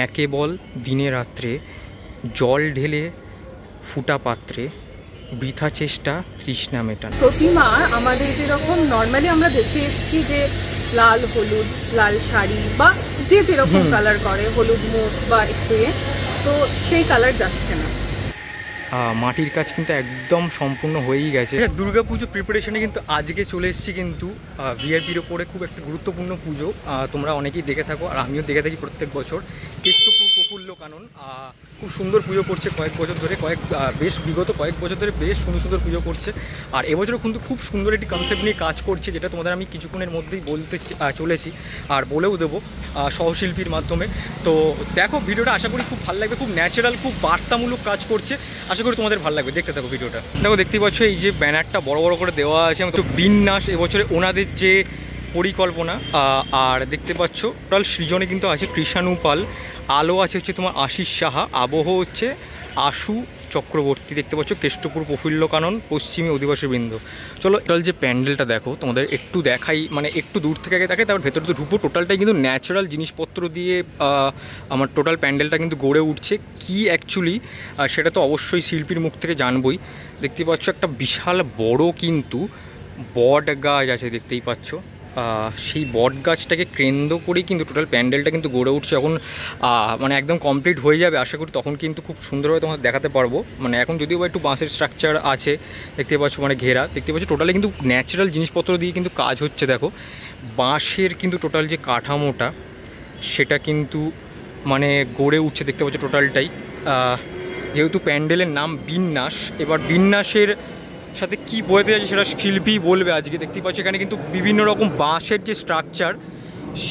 একে বল দিনে রাত্রে, জল ঢেলে ফুটা পাত্রে, বৃথা চেষ্টা তৃষ্ণা মেটান। প্রতিমা আমাদের যেরকম নর্মালি আমরা দেখে এসেছি যে লাল হলুদ, লাল শাড়ি বা যে যেরকম কালার করে, হলুদ মুখ বা একটু তো সেই কালার যাচ্ছে না। মাটির কাজ কিন্তু একদম সম্পূর্ণ হয়েই গেছে। দুর্গাপুজো প্রিপারেশনে কিন্তু আজকে চলে এসেছি কিন্তু ভিআইপির ওপরে খুব একটা গুরুত্বপূর্ণ পুজো। তোমরা অনেকেই দেখে থাকো আর আমিও দেখে থাকি প্রত্যেক বছর। কেষ্টপুর প্রফুল্ল কানন খুব সুন্দর পুজো করছে কয়েক বছর ধরে, বিগত কয়েক বছর ধরে বেশ সুন্দর সুন্দর পুজো করছে। আর এবছরও কিন্তু খুব সুন্দর একটি কনসেপ্ট নিয়ে কাজ করছে, যেটা তোমাদের আমি কিছুক্ষণের মধ্যেই বলতে চলেছি আর বলেও দেবো সহশিল্পীর মাধ্যমে। তো দেখো ভিডিওটা, আশা করি খুব ভালো লাগবে। খুব ন্যাচারাল, খুব বার্তামূলক কাজ করছে, আশা করি তোমাদের ভালো লাগবে। দেখতে থাকো ভিডিওটা। দেখো দেখতেই পাচ্ছ এই যে ব্যানারটা বড় বড় করে দেওয়া আছে, তো বিন্যাস এবছরে ওনাদের যে পরিকল্পনা। আর দেখতে পাচ্ছ টোটাল সৃজনে কিন্তু আছে কৃষাণু পাল, আলো আছে হচ্ছে তোমার আশিস সাহা, আবহ হচ্ছে আশু চক্রবর্তী, দেখতে পাচ্ছ কেষ্টপুর প্রফুল্ল কানন, পশ্চিমী অধিবাসীবৃন্দ। চলো টোটাল যে প্যান্ডেলটা দেখো, তোমাদের একটু দেখাই, মানে একটু দূর থেকে আগে দেখাই, তারপর ভেতরে তো ঢুকবো। টোটালটাই কিন্তু ন্যাচারাল জিনিসপত্র দিয়ে আমার টোটাল প্যান্ডেলটা কিন্তু গড়ে উঠছে। কি অ্যাকচুয়ালি সেটা তো অবশ্যই শিল্পীর মুখ থেকে জানবই। দেখতে পাচ্ছ একটা বিশাল বড় কিন্তু বট গাছ আছে, দেখতেই পাচ্ছ। সেই বট গাছটাকে কেন্দ্র করেই কিন্তু টোটাল প্যান্ডেলটা কিন্তু গড়ে উঠছে। এখন মানে একদম কমপ্লিট হয়ে যাবে আশা করি, তখন কিন্তু খুব সুন্দরভাবে তোমাদের দেখাতে পারবো। মানে এখন যদিও বা একটু বাঁশের স্ট্রাকচার আছে, দেখতে পাচ্ছ মানে ঘেরা, দেখতে পাচ্ছ টোটালি কিন্তু ন্যাচারাল জিনিসপত্র দিয়ে কিন্তু কাজ হচ্ছে। দেখো বাঁশের কিন্তু টোটাল যে কাঠামোটা সেটা কিন্তু মানে গড়ে উঠছে, দেখতে পাচ্ছ টোটালটাই। যেহেতু প্যান্ডেলের নাম বিন্যাস, এবার বিন্যাসের সাথে কি বোঝাতে যাচ্ছে সেটা শিল্পী বলবে আজকে। দেখতেই পাচ্ছ এখানে কিন্তু বিভিন্ন রকম বাঁশের যে স্ট্রাকচার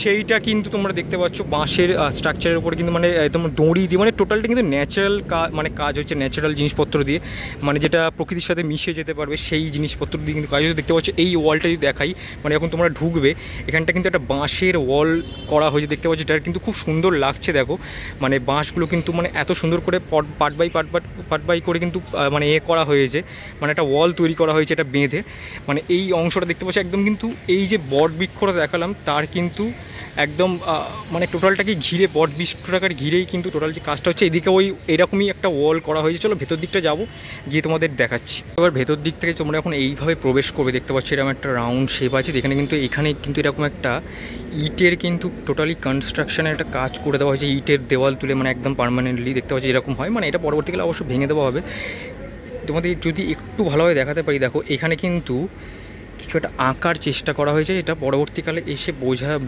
সেইটা কিন্তু তোমরা দেখতে পাচ্ছ, বাঁশের স্ট্রাকচারের উপরে কিন্তু মানে তোমার দড়ি দিয়ে, মানে টোটালটা কিন্তু ন্যাচারাল কাজ হচ্ছে, ন্যাচারাল জিনিসপত্র দিয়ে, মানে যেটা প্রকৃতির সাথে মিশে যেতে পারবে সেই জিনিসপত্র দিয়ে কিন্তু কাজ হচ্ছে। দেখতে পাচ্ছ এই ওয়ালটা যদি দেখাই, মানে এখন তোমরা ঢুকবে এখানটা কিন্তু একটা বাঁশের ওয়াল করা হয়েছে, দেখতে পাচ্ছ, এটা কিন্তু খুব সুন্দর লাগছে। দেখো মানে বাঁশগুলো কিন্তু মানে এত সুন্দর করে পার্ট বাই করে কিন্তু মানে করা হয়েছে, মানে একটা ওয়াল তৈরি করা হয়েছে এটা বেঁধে। মানে এই অংশটা দেখতে পাচ্ছ একদম কিন্তু এই যে বট বৃক্ষটা দেখালাম তার কিন্তু একদম মানে টোটালটাকে ঘিরে, বট বৃক্ষটাকে ঘিরেই কিন্তু টোটাল যে কাজটা হচ্ছে। এদিকে ওই এরকমই একটা ওয়াল করা হয়েছে। চলো ভেতর দিকটা যাবো, গিয়ে তোমাদের দেখাচ্ছি। এবার ভেতর দিক থেকে তোমরা এখন এইভাবে প্রবেশ করবে, দেখতে পাচ্ছ এরকম একটা রাউন্ড শেপ আছে, এখানে কিন্তু এরকম একটা ইটের কিন্তু টোটালি কনস্ট্রাকশনের একটা কাজ করে দেওয়া হয়েছে। ইটের দেওয়াল তুলে মানে একদম পার্মানেন্টলি, দেখতে পাচ্ছি এরকম হয়, মানে এটা পরবর্তীকালে অবশ্য ভেঙে দেওয়া হবে। তোমাদের যদি একটু ভালোভাবে দেখাতে পারি, দেখো এখানে কিন্তু কিছু একটা আঁকার চেষ্টা করা হয়েছে, এটা পরবর্তীকালে এসে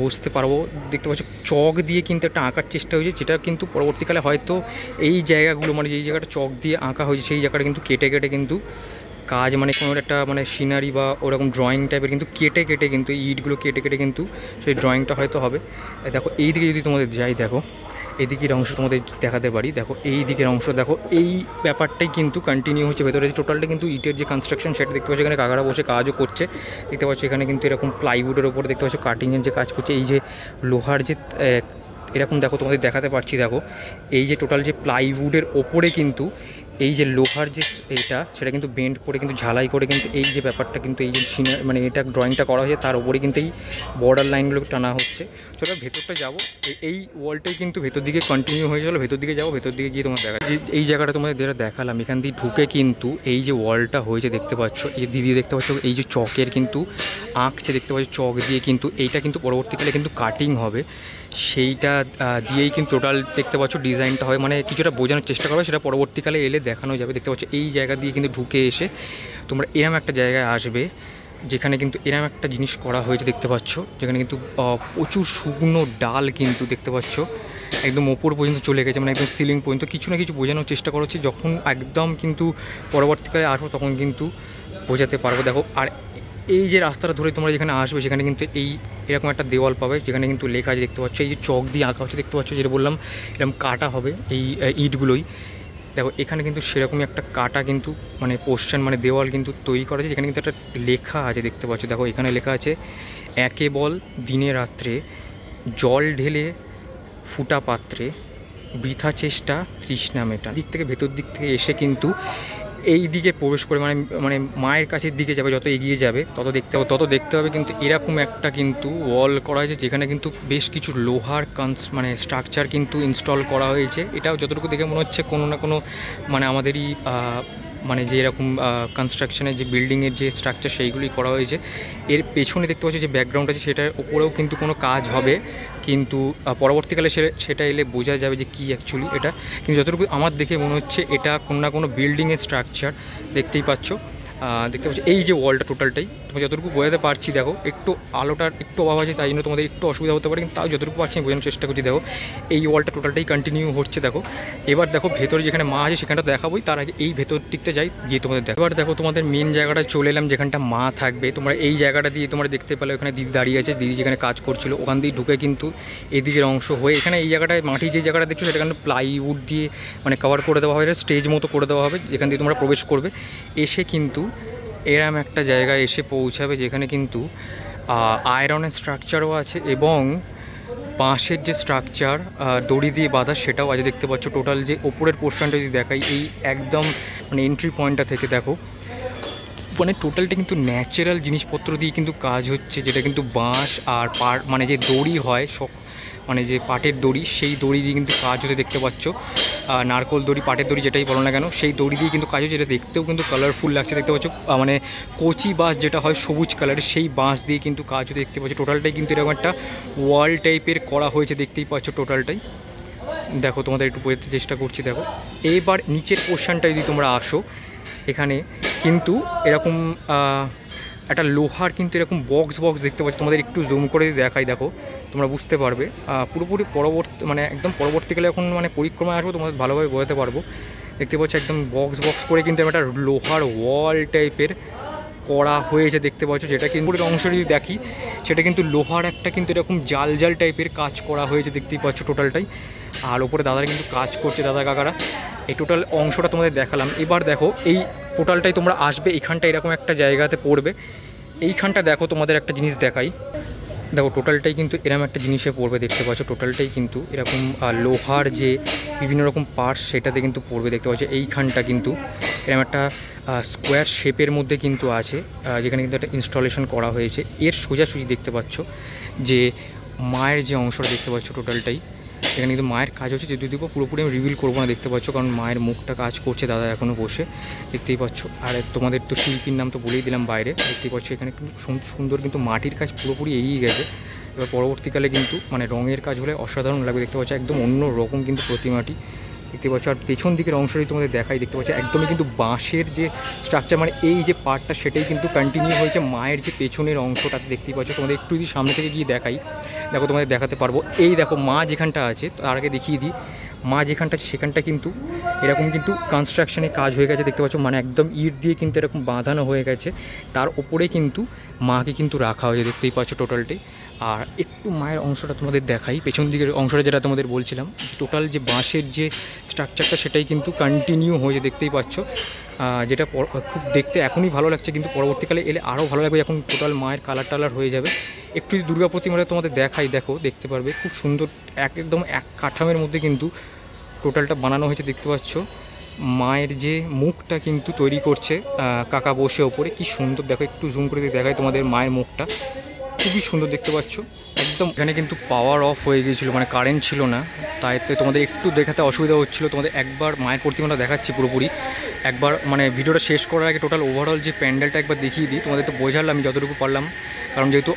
বুঝতে পারবো। দেখতে পাচ্ছ চক দিয়ে কিন্তু একটা আঁকার চেষ্টা হয়েছে, যেটা কিন্তু পরবর্তীকালে হয়তো এই জায়গাগুলো, মানে যেই জায়গাটা চক দিয়ে আঁকা হয়েছে সেই জায়গাটা কিন্তু কেটে কিন্তু কাজ, মানে কোনো একটা মানে সিনারি বা ওরকম ড্রয়িং টাইপের কিন্তু কেটে কিন্তু ইটগুলো কেটে কিন্তু সেই ড্রয়িংটা হয়তো হবে। দেখো এই দিকে যদি তোমাদের যাই, দেখো এদিকের অংশ তোমাদের দেখাতে পারি। দেখো এই দিকের অংশ, দেখো এই ব্যাপারটাই কিন্তু কন্টিনিউ হচ্ছে ভেতরে। টোটালটা কিন্তু ইটের যে কনস্ট্রাকশন সেটা দেখতে পাচ্ছি, এখানে কাকারা বসে কাজও করছে, দেখতে পাচ্ছি। এখানে কিন্তু এরকম প্লাইউডের ওপরে দেখতে পাচ্ছি কাটিংয়ের যে কাজ করছে, এই যে লোহার যে এরকম দেখো তোমাদের দেখাতে পারছি। দেখো এই যে টোটাল যে প্লাইউডের ওপরে কিন্তু এই যে লোহার যে এইটা সেটা কিন্তু বেন্ড করে কিন্তু ঝালাই করে কিন্তু এই যে ব্যাপারটা কিন্তু এই যে মানে এটা ড্রয়িংটা করা হয়েছে, তার উপরে কিন্তু এই বর্ডার লাইনগুলো টানা হচ্ছে। চলো ভেতরটা যাবো, এই ওয়ালটাই কিন্তু ভেতর দিকে কন্টিনিউ হয়ে চলো, ভেতর দিকে যাবো। ভেতর দিকে গিয়ে তোমার দেখা এই জায়গাটা তোমাদের যেটা দেখালাম, এখান দিয়ে ঢুকে কিন্তু এই যে ওয়ালটা হয়েছে দেখতে পাচ্ছ, এই দিদি দেখতে পাচ্ছ এই যে চকের কিন্তু আঁকছে, দেখতে পাচ্ছ চক দিয়ে কিন্তু এইটা কিন্তু পরবর্তীকালে কিন্তু কাটিং হবে, সেইটা দিয়েই কিন্তু টোটাল দেখতে পাচ্ছ ডিজাইনটা হয়। মানে কিছুটা বোঝানোর চেষ্টা করবে, সেটা পরবর্তীকালে এলে দেখানো যাবে। দেখতে পাচ্ছ এই জায়গা দিয়ে কিন্তু ঢুকে এসে তোমরা এরম একটা জায়গায় আসবে, যেখানে কিন্তু এরম একটা জিনিস করা হয়েছে, দেখতে পাচ্ছ, যেখানে কিন্তু প্রচুর শুকনো ডাল কিন্তু দেখতে পাচ্ছ একদম ওপর পর্যন্ত চলে গেছে, মানে একদম সিলিং পর্যন্ত। কিছু না কিছু বোঝানোর চেষ্টা করা হচ্ছে, যখন একদম কিন্তু পরবর্তীকালে আসবো তখন কিন্তু বোঝাতে পারবো। দেখো আর এই যে রাস্তাটা ধরে তোমরা যেখানে আসবে সেখানে কিন্তু এরকম একটা দেওয়াল পাবে, যেখানে কিন্তু লেখা আছে, দেখতে পাচ্ছ এই যে চক দিয়ে আঁকা হচ্ছে, দেখতে পাচ্ছ যেটা বললাম এরকম কাটা হবে এই ইটগুলোই। দেখো এখানে কিন্তু সেরকমই একটা কাটা কিন্তু মানে পোস্টার, মানে দেওয়াল কিন্তু তৈরি করা আছে, যেখানে কিন্তু একটা লেখা আছে, দেখতে পাচ্ছ। দেখো এখানে লেখা আছে একে বল দিনে রাত্রে, জল ঢেলে ফুটা পাত্রে, বৃথা চেষ্টা তৃষ্ণা মেটান। দিক থেকে ভেতর দিক থেকে এসে কিন্তু এই দিকে প্রবেশ করে মানে মানে মায়ের কাছের দিকে যাবে, যত এগিয়ে যাবে তত দেখতে হবে কিন্তু এরকম একটা কিন্তু ওয়াল করা হয়েছে, যেখানে কিন্তু বেশ কিছু লোহার মানে স্ট্রাকচার কিন্তু ইনস্টল করা হয়েছে। এটাও যতটুকু দেখে মনে হচ্ছে কোনো না কোনো মানে আমাদেরই মানে যে এরকম কনস্ট্রাকশনের যে বিল্ডিংয়ের যে স্ট্রাকচার সেইগুলি করা হয়েছে। এর পেছনে দেখতে পাচ্ছি যে ব্যাকগ্রাউন্ড আছে, সেটার ওপরেও কিন্তু কোনো কাজ হবে, কিন্তু পরবর্তীকালে সেটা এলে বোঝা যাবে যে কী অ্যাকচুয়ালি এটা। কিন্তু যতটুকু আমার দেখে মনে হচ্ছে এটা কোনো না কোনো বিল্ডিংয়ের স্ট্রাকচার। দেখতেই পাচ্ছ এই যে ওয়ালটা টোটালটাই, তোমার যতটুকু বোঝাতে পারছি দেখো, একটু আলোটার একটু অভাব আছে, তাই জন্য তোমাদের একটু অসুবিধা হতে পারে, কিন্তু তাও যতটুকু পারছি আমি বোঝানোর চেষ্টা করছি। দেখো এই ওয়ালটা টোটালটাই কন্টিনিউ হচ্ছে। দেখো এবার দেখো ভেতরে যেখানে মা আছে সেখানটা দেখাবোই, তার আগে এই ভেতর দিকতে যাই, গিয়ে তোমাদের দেখো। এবার দেখো তোমাদের মেন জায়গাটা চলে এলাম, যেখানটা মা থাকবে। তোমরা এই জায়গাটা দিয়ে তোমরা দেখতে পেলে ওখানে দিদি দাঁড়িয়ে আছে, দিদি যেখানে কাজ করছিল ওখান দিয়ে ঢুকে কিন্তু এদিকের অংশ হয়ে এখানে এই জায়গাটায় মাটি যে জায়গাটা দেখছো সেটা কিন্তু প্লাইউড দিয়ে মানে কভার করে দেওয়া হবে, স্টেজ মতো করে দেওয়া হবে, যেখান দিয়ে তোমরা প্রবেশ করবে। এসে কিন্তু এরম একটা জায়গায় এসে পৌঁছাবে, যেখানে কিন্তু আয়রনের স্ট্রাকচারও আছে এবং বাঁশের যে স্ট্রাকচার দড়ি দিয়ে বাঁধা সেটাও আছে। দেখতে পাচ্ছ টোটাল যে ওপরের পোর্শনটা যদি দেখাই, এই একদম মানে এন্ট্রি পয়েন্টটা থেকে দেখো মানে টোটালটা কিন্তু ন্যাচারাল জিনিসপত্র দিয়ে কিন্তু কাজ হচ্ছে, যেটা কিন্তু বাঁশ আর মানে যে দড়ি হয় সব মানে যে পাটের দড়ি, সেই দড়ি দিয়ে কিন্তু কাজ হতে দেখতে পাচ্ছ। নারকোল দড়ি, পাটের দড়ি যেটাই বলো না কেন, সেই দড়ি দিয়ে কিন্তু কাজ হচ্ছে, যেটা দেখতেও কিন্তু কালারফুল লাগছে। দেখতে পাচ্ছ মানে কচি বাঁশ যেটা হয় সবুজ কালারের, সেই বাঁশ দিয়ে কিন্তু কাজ হতে দেখতে পাচ্ছ। টোটালটাই কিন্তু এরকম একটা ওয়াল টাইপের করা হয়েছে, দেখতেই পাচ্ছ টোটালটাই। দেখো তোমাদের একটু বোঝাতে চেষ্টা করছি। দেখো এবার নিচের পোর্শনটা যদি তোমরা আসো, এখানে কিন্তু এরকম একটা লোহার কিন্তু এরকম বক্স দেখতে পাচ্ছ। তোমাদের একটু জুম করে দেখাই, দেখো তোমরা বুঝতে পারবে। পুরোপুরি মানে একদম পরবর্তীকালে এখন মানে পরিক্রমায় আসবো, তোমাদের ভালোভাবে বোঝাতে পারবো। দেখতে পাচ্ছ একদম বক্স করে কিন্তু একটা লোহার ওয়াল টাইপের করা হয়েছে, দেখতে পাচ্ছ। যেটা কিন্তু অংশ যদি দেখি, সেটা কিন্তু লোহার একটা কিন্তু এরকম জাল টাইপের কাজ করা হয়েছে, দেখতেই পাচ্ছ টোটালটাই। আর ওপরে দাদারা কিন্তু কাজ করছে, দাদা কাকারা। এই টোটাল অংশটা তোমাদের দেখালাম। এবার দেখো এই টোটালটাই তোমরা আসবে, এইখানটা এরকম একটা জায়গাতে পড়বে। এইখানটা দেখো তোমাদের একটা জিনিস দেখাই, দেখো টোটালটাই কিন্তু এরকম একটা জিনিসে পড়বে, দেখতে পাচ্ছ টোটালটাই কিন্তু এরকম লোহার যে বিভিন্ন রকম পার্টস সেটাতে কিন্তু পড়বে, দেখতে পাচ্ছ। এইখানটা কিন্তু এরকম একটা স্কোয়ার শেপের মধ্যে কিন্তু আছে, যেখানে কিন্তু একটা ইনস্টলেশন করা হয়েছে। এর সোজাসুজি দেখতে পাচ্ছ যে মায়ের যে অংশটা দেখতে পাচ্ছ টোটালটাই, এখানে কিন্তু মায়ের কাজ হচ্ছে। যদিও পুরোপুরি আমি রিভিল করবো না, দেখতে পাচ্ছ, কারণ মায়ের মুখটা কাজ করছে দাদা এখনও বসে, দেখতেই পাচ্ছ। আর তোমাদের তো শিল্পীর নাম তো বলেই দিলাম বাইরে, দেখতেই পাচ্ছ। এখানে কিন্তু সুন্দর কিন্তু মাটির কাজ পুরোপুরি এগিয়ে গেছে। এবার পরবর্তীকালে কিন্তু মানে রঙের কাজ হলে অসাধারণ লাগবে, দেখতে পাচ্ছ। একদম অন্য রকম কিন্তু প্রতিমাটি, দেখতে পাচ্ছ। আর পেছন দিকের অংশটাই তোমাদের দেখাই, দেখতে পাচ্ছ একদমই কিন্তু বাঁশের যে স্ট্রাকচার মানে এই যে পার্টটা সেটাই কিন্তু কন্টিনিউ হয়েছে মায়ের যে পেছনের অংশটা, দেখতেই পাচ্ছ। তোমাদের একটু যদি সামনে থেকে গিয়ে দেখাই, দেখো তোমাদের দেখাতে পারবো। এই দেখো মা যেখানটা আছে, তার আগে দেখিয়ে দিই, মা যেখানটা সেখানটা কিন্তু এরকম কিন্তু কনস্ট্রাকশনে কাজ হয়ে গেছে, দেখতে পাচ্ছ। মানে একদম ইট দিয়ে কিন্তু এরকম বাঁধানো হয়ে গেছে, তার ওপরে কিন্তু মাকে কিন্তু রাখা হয়েছে, দেখতেই পাচ্ছ টোটালটাই। আর একটু মায়ের অংশটা তোমাদের দেখাই, পেছন দিকের অংশটা যেটা তোমাদের বলছিলাম, টোটাল যে বাঁশের যে স্ট্রাকচারটা সেটাই কিন্তু কন্টিনিউ হয়েছে, দেখতেই পাচ্ছ। যেটা খুব দেখতে এখনই ভালো লাগছে, কিন্তু পরবর্তীকালে এলে আরও ভালো লাগবে, এখন টোটাল মায়ের কালার হয়ে যাবে। একটু যদি দুর্গা প্রতিমাটা তোমাদের দেখাই, দেখো দেখতে পারবে খুব সুন্দর একদম এক কাঠামের মধ্যে কিন্তু টোটালটা বানানো হয়েছে, দেখতে পাচ্ছ। মায়ের যে মুখটা কিন্তু তৈরি করছে কাকা বসে ওপরে, কি সুন্দর দেখো, একটু জুম করে দেখাই তোমাদের মায়ের মুখটা, খুবই সুন্দর দেখতে পাচ্ছ একদম। এখানে কিন্তু পাওয়ার অফ হয়ে গিয়েছিলো, মানে কারেন্ট ছিল না, তাই তোমাদের একটু দেখাতে অসুবিধা হচ্ছিলো। তোমাদের একবার মায়ের প্রতিমাটা দেখাচ্ছি পুরোপুরি, একবার মানে ভিডিওটা শেষ করার আগে টোটাল ওভারঅল যে প্যান্ডেলটা একবার দেখিয়ে দিই। তোমাদের তো বোঝালাম আমি যতটুকু পারলাম, কারণ যেহেতু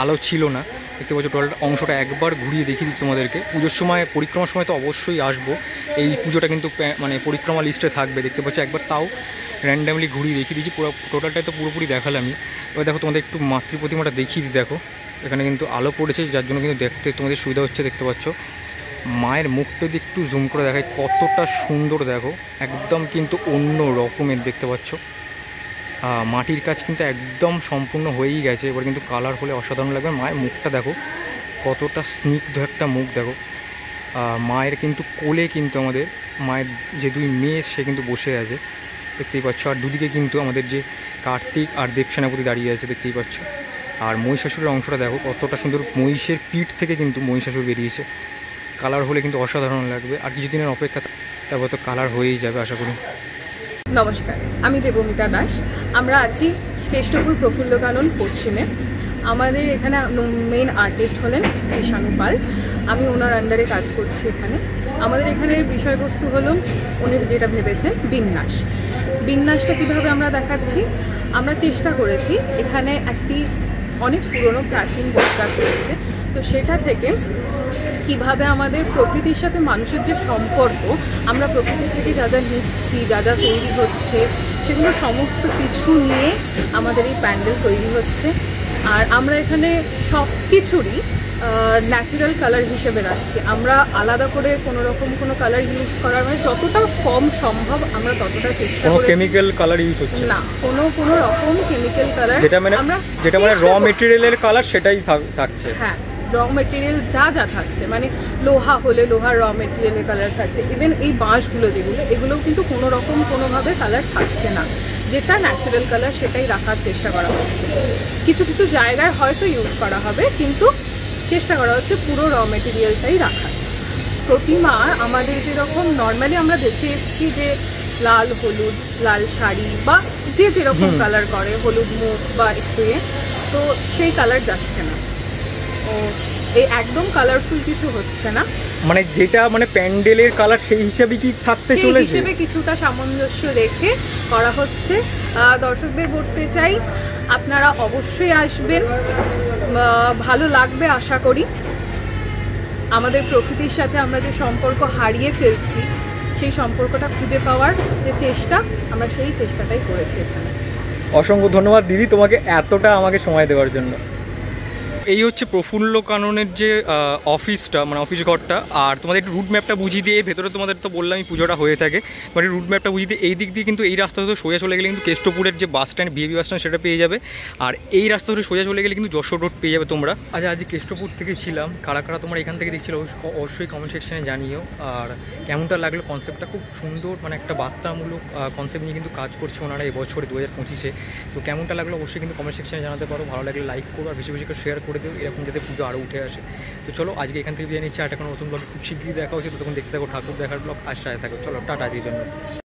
আলো ছিল না, দেখতে পাচ্ছ। টোটাল অংশটা একবার ঘুরিয়ে দেখিয়ে দিচ্ছি তোমাদেরকে। পুজোর সময় পরিক্রমার সময় তো অবশ্যই আসবো, এই পুজোটা কিন্তু মানে পরিক্রমা লিস্টে থাকবে, দেখতে পাচ্ছ। একবার তাও র্যান্ডামলি ঘুরিয়ে দেখিয়ে দিচ্ছি, পুরো টোটালটাই তো পুরোপুরি দেখালামই। এবার দেখো তোমাদের একটু মাতৃ প্রতিমাটা দেখিয়ে দিই। দেখো এখানে কিন্তু আলো পড়েছে, যার জন্য কিন্তু দেখতে তোমাদের সুবিধা হচ্ছে, দেখতে পাচ্ছ। মায়ের মুখটা যদি একটু জুম করে দেখায়, কতটা সুন্দর দেখো, একদম কিন্তু অন্য রকমের, দেখতে পাচ্ছ। মাটির কাজ কিন্তু একদম সম্পূর্ণ হয়েই গেছে, এবার কিন্তু কালার হলে অসাধারণ লাগবে। মায়ের মুখটা দেখো, কতটা স্নিগ্ধ একটা মুখ দেখো। মায়ের কিন্তু কোলে কিন্তু আমাদের মায়ের যে দুই মেয়ে সে কিন্তু বসে আছে, দেখতেই পাচ্ছ। আর দুদিকে কিন্তু আমাদের যে কার্তিক আর দেব সেনাপতি দাঁড়িয়ে আছে, দেখতেই পাচ্ছ। আর মহিষাসুরের অংশটা দেখো, কতটা সুন্দর, মহিষের পিঠ থেকে কিন্তু মহিষাসুর বেরিয়েছে। কালার হলে কিন্তু অসাধারণ লাগবে। আর কিছুদিনের অপেক্ষা, তারপর তো কালার হয়েই যাবে আশা করি। নমস্কার, আমি দেবমিতা দাস। আমরা আছি কেষ্টপুর প্রফুল্ল কানন পশ্চিমে। আমাদের এখানে মেইন আর্টিস্ট হলেন কৃষাণু পাল। আমি ওনার আন্ডারে কাজ করছি এখানে। আমাদের এখানের বিষয়বস্তু হলো উনি যেটা ভেবেছেন বিন্যাস। বিন্যাসটা কীভাবে আমরা দেখাচ্ছি, আমরা চেষ্টা করেছি এখানে একটি অনেক পুরনো প্রাচীন বটগাছ রয়েছে, তো সেটা থেকে কিভাবে আমাদের প্রকৃতির সাথে মানুষের যে সম্পর্ক, আমরা প্রকৃতি থেকে যা যা নিচ্ছি, যা যা তৈরি হচ্ছে, সেগুলো সমস্ত কিছু নিয়ে আমাদের এই প্যান্ডেল তৈরি হচ্ছে। আর আমরা এখানে সব কিছুরই ন্যাচারাল কালার হিসেবে রাখছি। আমরা আলাদা করে কোনো রকম কোনো কালার ইউজ করার মানে যতটা কম সম্ভব আমরা ততটা চেষ্টা করি। কেমিক্যাল কালার ইউজ হচ্ছে না, কোনো রকম কেমিক্যাল কালার, যেটা মানে র মেটেরিয়ালের কালার সেটাই থাকছে। হ্যাঁ, র মেটেরিয়াল যা থাকছে, মানে লোহা হলে লোহার র মেটেরিয়ালের কালার থাকছে। ইভেন এই বাঁশগুলো এগুলোও কিন্তু কোনো রকম কোনোভাবে কালার থাকছে না। যেটা ন্যাচারাল কালার সেটাই রাখার চেষ্টা করা হচ্ছে। কিছু কিছু জায়গায় হয়তো ইউজ করা হবে, কিন্তু চেষ্টা করা হচ্ছে পুরো র মেটেরিয়ালটাই রাখার। প্রতিমা আমাদের যেরকম নর্মালি আমরা দেখে এসেছি যে লাল হলুদ, লাল শাড়ি বা যেরকম কালার করে, হলুদ মুখ বা একটু তো সেই কালার যাচ্ছে না। ও এই একদম কালারফুল কিছু হচ্ছে না, মানে যেটা মানে প্যান্ডেলের কালার সেই হিসাবে কি থাকতে চলেছে, সেই হিসেবে কিছুটা সামঞ্জস্য রেখে করা হচ্ছে। দর্শকদের বলতে চাই আপনারা অবশ্যই আসবেন, ভালো লাগবে আশা করি। আমাদের প্রকৃতির সাথে আমরা যে সম্পর্ক হারিয়ে ফেলছি, সেই সম্পর্কটা খুঁজে পাওয়ার যে চেষ্টা, আমরা সেই চেষ্টাটাই করেছি এখানে। অসংখ্য ধন্যবাদ দিদি তোমাকে এতটা আমাকে সময় দেওয়ার জন্য। এই হচ্ছে প্রফুল্ল কাননের যে অফিসটা, মানে অফিস ঘরটা। আর তোমাদের একটু রুট ম্যাপটা বুঝিয়ে দিয়ে, ভেতরে তোমাদের তো বললামই পুজোটা হয়ে থাকে, মানে রুট ম্যাপটা বুঝিয়ে দিয়ে এই দিক দিয়ে কিন্তু এই রাস্তা ধরে সোজা চলে গেলে কিন্তু কেষ্টপুরের যে bus stand, VIP bus stand, সেটা পেয়ে যাবে। আর এই রাস্তা ধরে সোজা চলে গেলে কিন্তু যশোর রোড পেয়ে যাবে তোমরা। আজ কেষ্টপুর থেকে ছিলাম, কারা কারা তোমরা এখান থেকে দেখছিল অবশ্যই কমেন্ট সেকশনে জানিও। আর কেমনটা লাগলো কনসেপ্টটা, খুব সুন্দর, মানে একটা বার্তামূলক কনসেপ্ট নিয়ে কিন্তু কাজ করছে ওনারা এবছরে 2025-এ। তো কেমনটা লাগলো অবশ্যই কিন্তু কমেন্ট সেকশনে জানাতে পারো। ভালো লাগলে লাইক করো আর বেশি বেশি করে শেয়ার করে দিও, এরকম যাতে পুজো আরও উঠে আসে। তো চলো আজকে এখান থেকে বিদায় নিচ্ছি। আর একটা কোনো নতুন ব্লগ খুব শীঘ্রই দেখা হচ্ছে, তখন দেখতে থাকো ঠাকুর দেখার ব্লগ, আর সাথে থাকো। চলো টাটা আজকের জন্য।